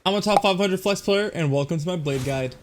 I'm a top 500 flex player and welcome to my blade guide.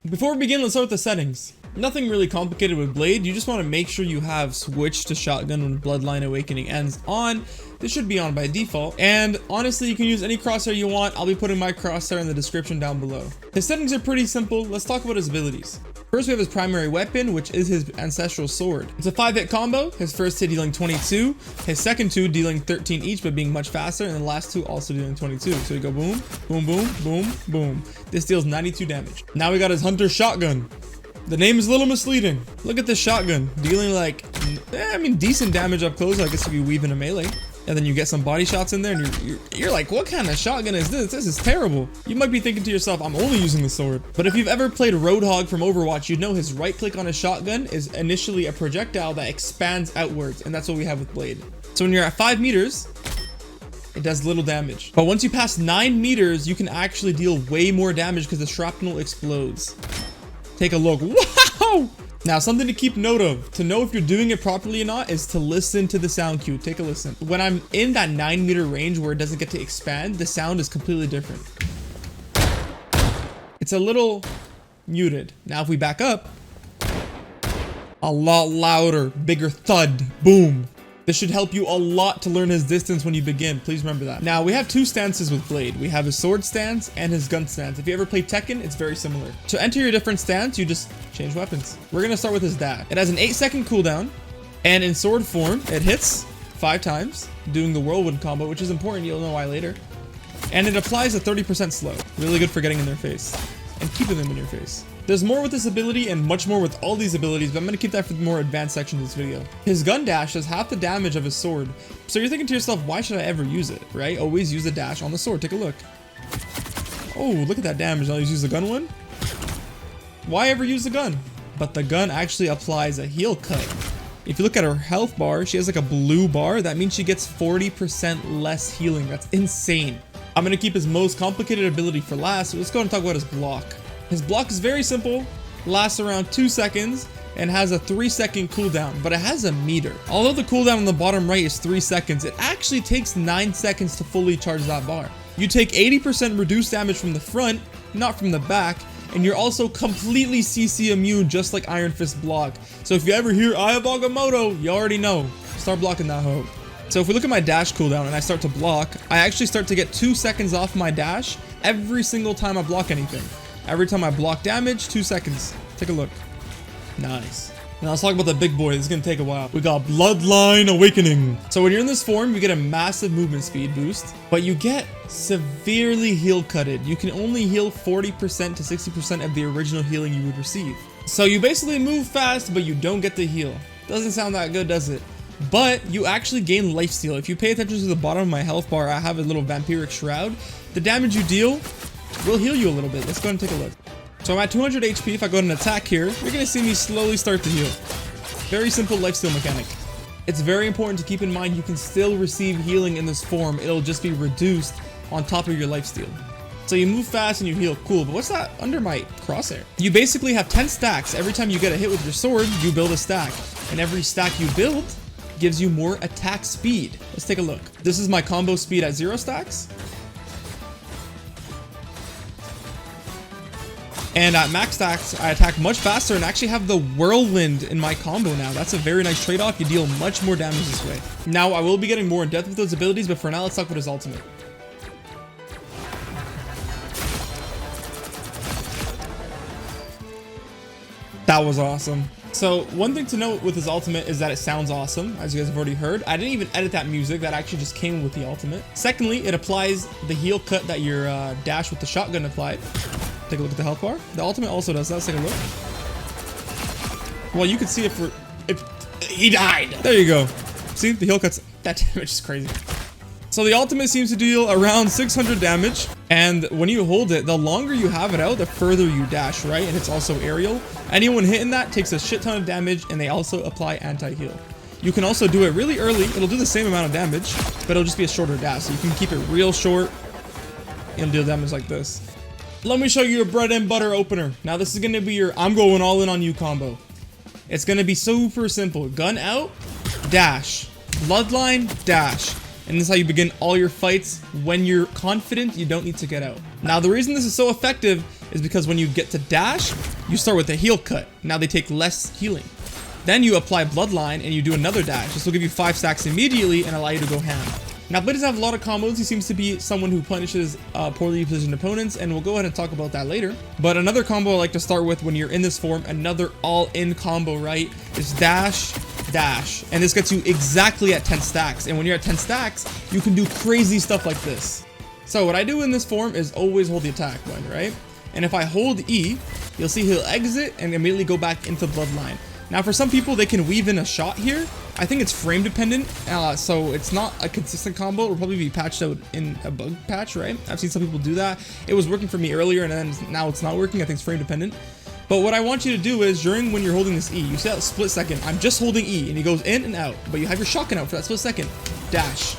Before we begin, let's start with the settings. Nothing really complicated with Blade, you just want to make sure you have switch to shotgun when Bloodline Awakening ends on. This should be on by default, and honestly you can use any crosshair you want. I'll be putting my crosshair in the description down below. His settings are pretty simple. Let's talk about his abilities. First we have his primary weapon, which is his ancestral sword. It's a 5-hit combo, his first hit dealing 22, his second two dealing 13 each but being much faster, and the last two also dealing 22. So you go boom, boom, boom, boom, boom. This deals 92 damage. Now we got his hunter shotgun. The name is a little misleading. Look at this shotgun, dealing like, decent damage up close, I guess if you weave in a melee. And then you get some body shots in there and you're like, what kind of shotgun is this? This is terrible. You might be thinking to yourself, I'm only using the sword. But if you've ever played Roadhog from Overwatch, you'd know his right click on his shotgun is initially a projectile that expands outwards. And that's what we have with Blade. So when you're at 5 meters, it does little damage. But once you pass 9 meters, you can actually deal way more damage because the shrapnel explodes. Take a look. Wow! Now, something to keep note of, to know if you're doing it properly or not, is to listen to the sound cue. Take a listen. When I'm in that 9 meter range where it doesn't get to expand, the sound is completely different. It's a little muted. Now, if we back up, a lot louder, bigger thud, boom. This should help you a lot to learn his distance when you begin. Please remember that. Now, we have two stances with Blade. We have his sword stance and his gun stance. If you ever played Tekken, it's very similar. To enter your different stance, you just change weapons. We're going to start with his dash. It has an 8-second cooldown, and in sword form, it hits 5 times, doing the whirlwind combo, which is important. You'll know why later. And it applies a 30% slow. Really good for getting in their face and keeping them in your face. There's more with this ability and much more with all these abilities, but I'm going to keep that for the more advanced section of this video. His gun dash does half the damage of his sword. So you're thinking to yourself, why should I ever use it, right? Always use the dash on the sword. Take a look. Oh, look at that damage. I'll always use the gun one. Why ever use the gun? But the gun actually applies a heal cut. If you look at her health bar, she has like a blue bar. That means she gets 40% less healing. That's insane. I'm going to keep his most complicated ability for last. So let's go and talk about his block. His block is very simple, lasts around 2 seconds, and has a 3-second cooldown, but it has a meter. Although the cooldown on the bottom right is 3 seconds, it actually takes 9 seconds to fully charge that bar. You take 80% reduced damage from the front, not from the back, and you're also completely CC immune, just like Iron Fist block. So if you ever hear Eye of Agamotto, you already know. Start blocking that hoe. So if we look at my dash cooldown and I start to block, I actually start to get 2 seconds off my dash every single time I block anything. Every time I block damage, 2 seconds. Take a look. Nice. Now let's talk about the big boy. This is going to take a while. We got Bloodline Awakening. So when you're in this form, you get a massive movement speed boost, but you get severely heal cutted. You can only heal 40% to 60% of the original healing you would receive. So you basically move fast, but you don't get the heal. Doesn't sound that good, does it? But you actually gain lifesteal. If you pay attention to the bottom of my health bar, I have a little vampiric shroud. The damage you deal will heal you a little bit. Let's go and take a look. So I'm at 200 HP. If I go ahead and attack here, you're going to see me slowly start to heal. Very simple lifesteal mechanic. It's very important to keep in mind you can still receive healing in this form. It'll just be reduced on top of your lifesteal. So you move fast and you heal. Cool, but what's that under my crosshair? You basically have 10 stacks. Every time you get a hit with your sword, you build a stack. And every stack you build gives you more attack speed. Let's take a look. This is my combo speed at 0 stacks. And at max stacks, I attack much faster and actually have the whirlwind in my combo now. That's a very nice trade-off. You deal much more damage this way. Now, I will be getting more in depth with those abilities, but for now, let's talk about his ultimate. That was awesome. So one thing to note with his ultimate is that it sounds awesome, as you guys have already heard. I didn't even edit that music. That actually just came with the ultimate. Secondly, it applies the heal cut that your dash with the shotgun applied. Take a look at the health bar. The ultimate also does that. Let's take a look. Well, you can see if he died. There you go. See, the heal cuts. That damage is crazy. So the ultimate seems to deal around 600 damage. And when you hold it, the longer you have it out, the further you dash, right? And it's also aerial. Anyone hitting that takes a shit ton of damage, and they also apply anti-heal. You can also do it really early. It'll do the same amount of damage, but it'll just be a shorter dash. So you can keep it real short and deal damage like this. Let me show you a bread and butter opener. Now this is gonna be your I'm going all in on you combo. It's gonna be super simple. Gun out, dash. Bloodline, dash. And this is how you begin all your fights. When you're confident, you don't need to get out. Now the reason this is so effective is because when you get to dash, you start with a heal cut. Now they take less healing. Then you apply bloodline and you do another dash. This will give you 5 stacks immediately and allow you to go ham. Now Blade does have a lot of combos. He seems to be someone who punishes poorly positioned opponents, and we'll go ahead and talk about that later. But another combo I like to start with when you're in this form, another all-in combo, right, is dash, dash. And this gets you exactly at 10 stacks. And when you're at 10 stacks, you can do crazy stuff like this. So what I do in this form is always hold the attack button, right? And if I hold E, you'll see he'll exit and immediately go back into bloodline. Now for some people, they can weave in a shot here. I think it's frame dependent, so it's not a consistent combo. It'll probably be patched out in a bug patch, right? I've seen some people do that. It was working for me earlier and then now it's not working. I think it's frame dependent. But what I want you to do is when you're holding this E, you see that split second, I'm just holding E and he goes in and out, but you have your shotgun out for that split second. Dash.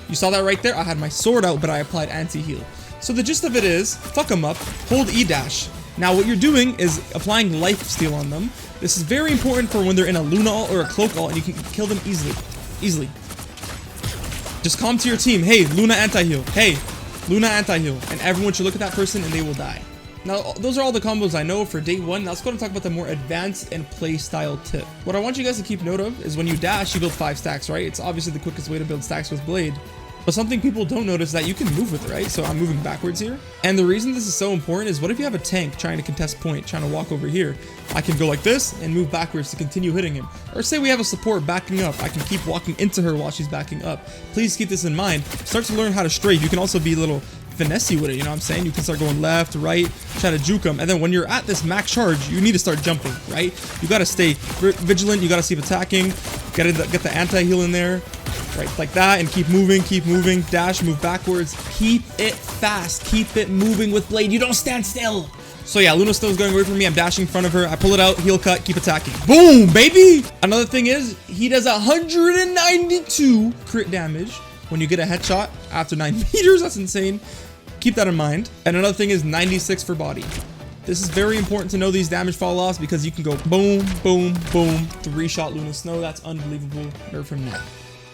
You saw that right there? I had my sword out, but I applied anti-heal. So the gist of it is, fuck them up, hold E dash. Now what you're doing is applying life steal on them. This is very important for when they're in a Luna ult or a Cloak ult and you can kill them easily. Just calm to your team, hey, Luna anti-heal, hey, Luna anti-heal, and everyone should look at that person and they will die. Now, those are all the combos I know for day 1. Now let's go and talk about the more advanced and play style tip. What I want you guys to keep note of is when you dash, you build 5 stacks, right? It's obviously the quickest way to build stacks with Blade. But something people don't notice is that you can move with it, right? So I'm moving backwards here. And the reason this is so important is what if you have a tank trying to contest point, trying to walk over here? I can go like this and move backwards to continue hitting him. Or say we have a support backing up. I can keep walking into her while she's backing up. Please keep this in mind. Start to learn how to strafe. You can also be a little finessey with it, you know what I'm saying? You can start going left, right, try to juke them. And then when you're at this max charge, you need to start jumping, right? You got to stay vigilant. You got to keep attacking. Get the anti-heal in there. Right, like that, and keep moving, dash, move backwards, keep it fast, keep it moving with Blade, you don't stand still. So yeah, Luna Snow's going away from me, I'm dashing in front of her, I pull it out, heel cut, keep attacking. Boom, baby! Another thing is, he does 192 crit damage when you get a headshot after 9 meters, that's insane. Keep that in mind. And another thing is 96 for body. This is very important to know these damage fall offs because you can go boom, boom, boom, 3-shot Luna Snow, that's unbelievable. Nerf from now.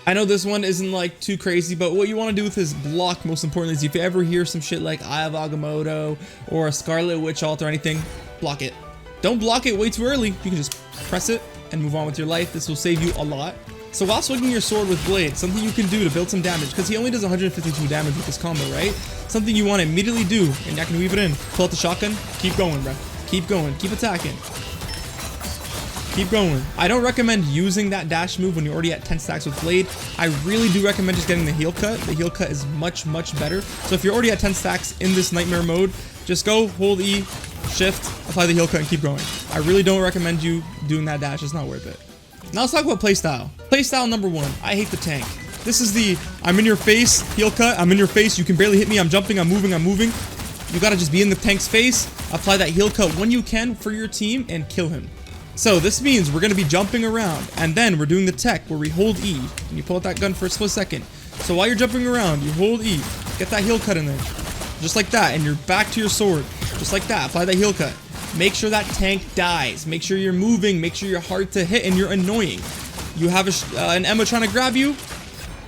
I know this one isn't like too crazy, but what you want to do with his block, most importantly, is if you ever hear some shit like Eye of Agamotto or a Scarlet Witch ult or anything, block it. Don't block it way too early. You can just press it and move on with your life. This will save you a lot. So while swinging your sword with Blade, something you can do to build some damage, because he only does 152 damage with this combo, right? Something you want to immediately do, and I can weave it in. Pull out the shotgun, keep going, bro. Keep going, keep attacking. Keep going. I don't recommend using that dash move when you're already at 10 stacks with Blade. I really do recommend just getting the heal cut. The heal cut is much, much better. So if you're already at 10 stacks in this nightmare mode, just go, hold E, shift, apply the heal cut, and keep going. I really don't recommend you doing that dash. It's not worth it. Now let's talk about playstyle. Playstyle number 1. I hate the tank. This is the I'm in your face, heal cut, I'm in your face, you can barely hit me, I'm jumping, I'm moving. You gotta just be in the tank's face, apply that heal cut when you can for your team, and kill him. So this means we're going to be jumping around, and then we're doing the tech where we hold E, and you pull out that gun for a split second. So while you're jumping around, you hold E, get that heal cut in there, just like that, and you're back to your sword, just like that, apply that heal cut. Make sure that tank dies, make sure you're moving, make sure you're hard to hit, and you're annoying. You have an Emma trying to grab you,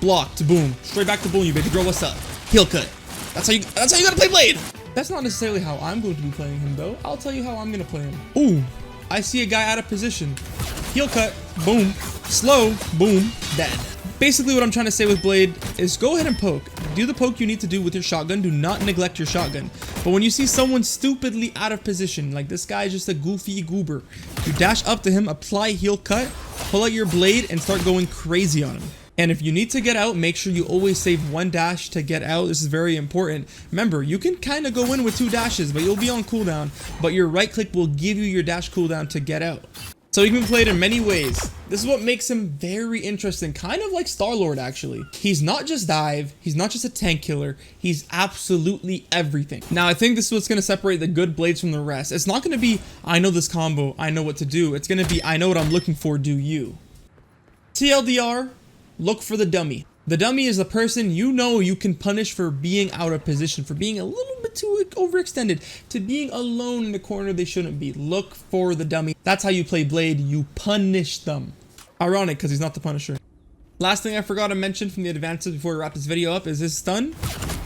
blocked, boom, straight back to bullying you, baby girl, what's up? Heal cut. That's how you gotta play Blade! That's not necessarily how I'm going to be playing him though, I'll tell you how I'm gonna play him. Ooh. I see a guy out of position. Heal cut, boom, slow, boom, dead. Basically what I'm trying to say with Blade is go ahead and poke. Do the poke you need to do with your shotgun. Do not neglect your shotgun. But when you see someone stupidly out of position, like this guy is just a goofy goober, you dash up to him, apply heal cut, pull out your blade, and start going crazy on him. And if you need to get out, make sure you always save 1 dash to get out. This is very important. Remember, you can kind of go in with 2 dashes, but you'll be on cooldown. But your right click will give you your dash cooldown to get out. So he can be played in many ways. This is what makes him very interesting, kind of like Star-Lord actually. He's not just dive, he's not just a tank killer, he's absolutely everything. Now I think this is what's going to separate the good Blades from the rest. It's not going to be, I know this combo, I know what to do. It's going to be, I know what I'm looking for, do you? TLDR, look for the dummy. The dummy is the person you know you can punish for being out of position, for being a little bit too overextended, to being alone in the corner they shouldn't be. Look for the dummy. That's how you play Blade. You punish them. Ironic, because he's not the Punisher. Last thing I forgot to mention from the advances before we wrap this video up is his stun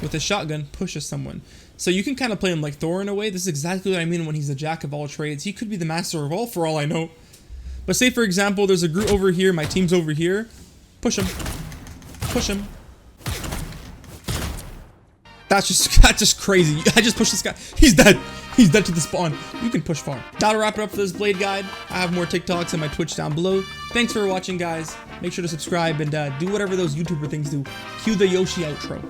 with his shotgun pushes someone. So you can kind of play him like Thor in a way. This is exactly what I mean when he's a jack of all trades. He could be the master of all for all I know. But say for example, there's a group over here, my team's over here. Push him. Push him. That's just crazy. I just pushed this guy. He's dead. He's dead to the spawn. You can push far. That'll wrap it up for this Blade guide. I have more TikToks and my Twitch down below. Thanks for watching, guys. Make sure to subscribe and do whatever those YouTuber things do. Cue the Yoshi outro.